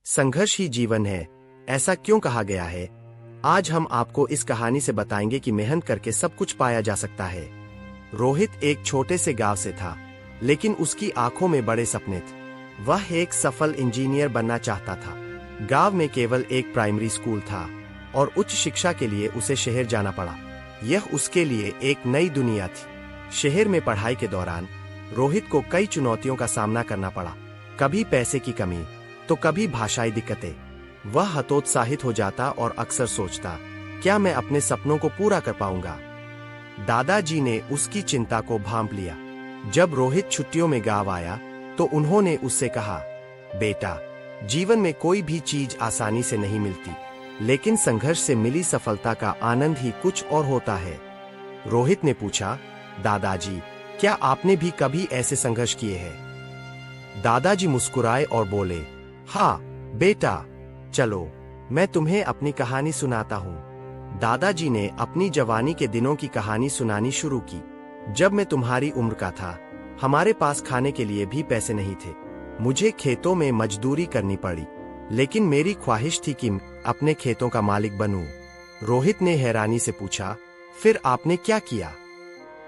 संघर्ष ही जीवन है, ऐसा क्यों कहा गया है? आज हम आपको इस कहानी से बताएंगे कि मेहनत करके सब कुछ पाया जा सकता है। रोहित एक छोटे से गांव से था, लेकिन उसकी आंखों में बड़े सपने थे। वह एक सफल इंजीनियर बनना चाहता था। गांव में केवल एक प्राइमरी स्कूल था और उच्च शिक्षा के लिए उसे शहर जाना पड़ा। यह उसके लिए एक नई दुनिया थी। शहर में पढ़ाई के दौरान रोहित को कई चुनौतियों का सामना करना पड़ा। कभी पैसे की कमी, तो कभी भाषाई दिक्कतें। वह हतोत्साहित हो जाता और अक्सर सोचता, क्या मैं अपने सपनों को पूरा कर पाऊंगा? दादाजी ने उसकी चिंता को भांप लिया। जब रोहित छुट्टियों में गांव आया तो उन्होंने उससे कहा, बेटा, जीवन में कोई भी चीज आसानी से नहीं मिलती, लेकिन संघर्ष से मिली सफलता का आनंद ही कुछ और होता है। रोहित ने पूछा, दादाजी, क्या आपने भी कभी ऐसे संघर्ष किए हैं? दादाजी मुस्कुराए और बोले, हाँ बेटा, चलो मैं तुम्हें अपनी कहानी सुनाता हूँ। दादाजी ने अपनी जवानी के दिनों की कहानी सुनानी शुरू की। जब मैं तुम्हारी उम्र का था, हमारे पास खाने के लिए भी पैसे नहीं थे। मुझे खेतों में मजदूरी करनी पड़ी, लेकिन मेरी ख्वाहिश थी कि अपने खेतों का मालिक बनूं। रोहित ने हैरानी से पूछा, फिर आपने क्या किया?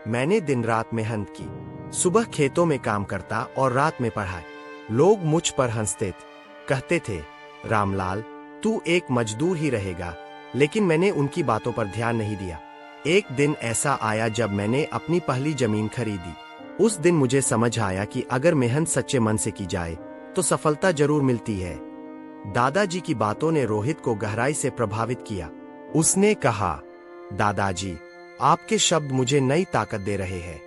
मैंने दिन रात मेहनत की, सुबह खेतों में काम करता और रात में पढ़ाई। लोग मुझ पर हंसते थे, कहते थे, रामलाल, तू एक मजदूर ही रहेगा। लेकिन मैंने उनकी बातों पर ध्यान नहीं दिया। एक दिन ऐसा आया जब मैंने अपनी पहली जमीन खरीदी। उस दिन मुझे समझ आया कि अगर मेहनत सच्चे मन से की जाए तो सफलता जरूर मिलती है। दादाजी की बातों ने रोहित को गहराई से प्रभावित किया। उसने कहा, दादाजी, आपके शब्द मुझे नई ताकत दे रहे हैं,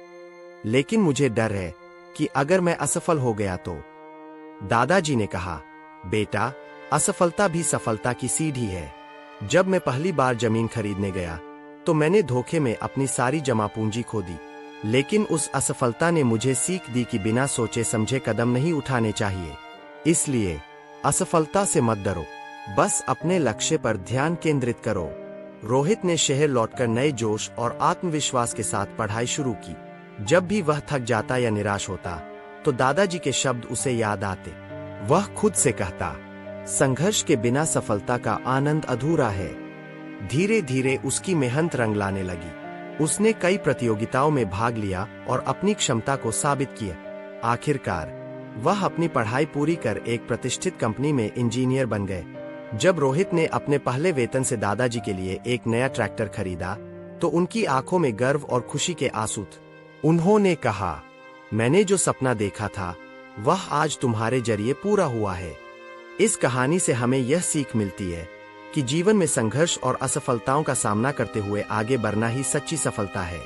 लेकिन मुझे डर है कि अगर मैं असफल हो गया तो। दादाजी ने कहा, बेटा, असफलता भी सफलता की सीढ़ी है। जब मैं पहली बार जमीन खरीदने गया तो मैंने धोखे में अपनी सारी जमा पूंजी खो दी, लेकिन उस असफलता ने मुझे सीख दी कि बिना सोचे समझे कदम नहीं उठाने चाहिए। इसलिए असफलता से मत डरो, बस अपने लक्ष्य पर ध्यान केंद्रित करो। रोहित ने शहर लौटकर नए जोश और आत्मविश्वास के साथ पढ़ाई शुरू की। जब भी वह थक जाता या निराश होता तो दादाजी के शब्द उसे याद आते। वह खुद से कहता, संघर्ष के बिना सफलता का आनंद अधूरा है। धीरे धीरे उसकी मेहनत रंग लाने लगी। उसने कई प्रतियोगिताओं में भाग लिया और अपनी क्षमता को साबित किया। आखिरकार वह अपनी पढ़ाई पूरी कर एक प्रतिष्ठित कंपनी में इंजीनियर बन गए। जब रोहित ने अपने पहले वेतन से दादाजी के लिए एक नया ट्रैक्टर खरीदा तो उनकी आंखों में गर्व और खुशी के आंसू थे। उन्होंने कहा, मैंने जो सपना देखा था वह आज तुम्हारे जरिए पूरा हुआ है। इस कहानी से हमें यह सीख मिलती है कि जीवन में संघर्ष और असफलताओं का सामना करते हुए आगे बढ़ना ही सच्ची सफलता है।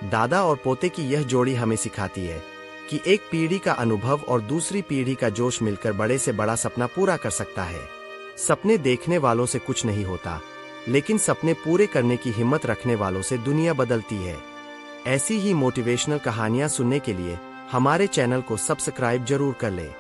दादा और पोते की यह जोड़ी हमें सिखाती है कि एक पीढ़ी का अनुभव और दूसरी पीढ़ी का जोश मिलकर बड़े से बड़ा सपना पूरा कर सकता है। सपने देखने वालों से कुछ नहीं होता, लेकिन सपने पूरे करने की हिम्मत रखने वालों से दुनिया बदलती है। ऐसी ही मोटिवेशनल कहानियां सुनने के लिए हमारे चैनल को सब्सक्राइब जरूर कर लें।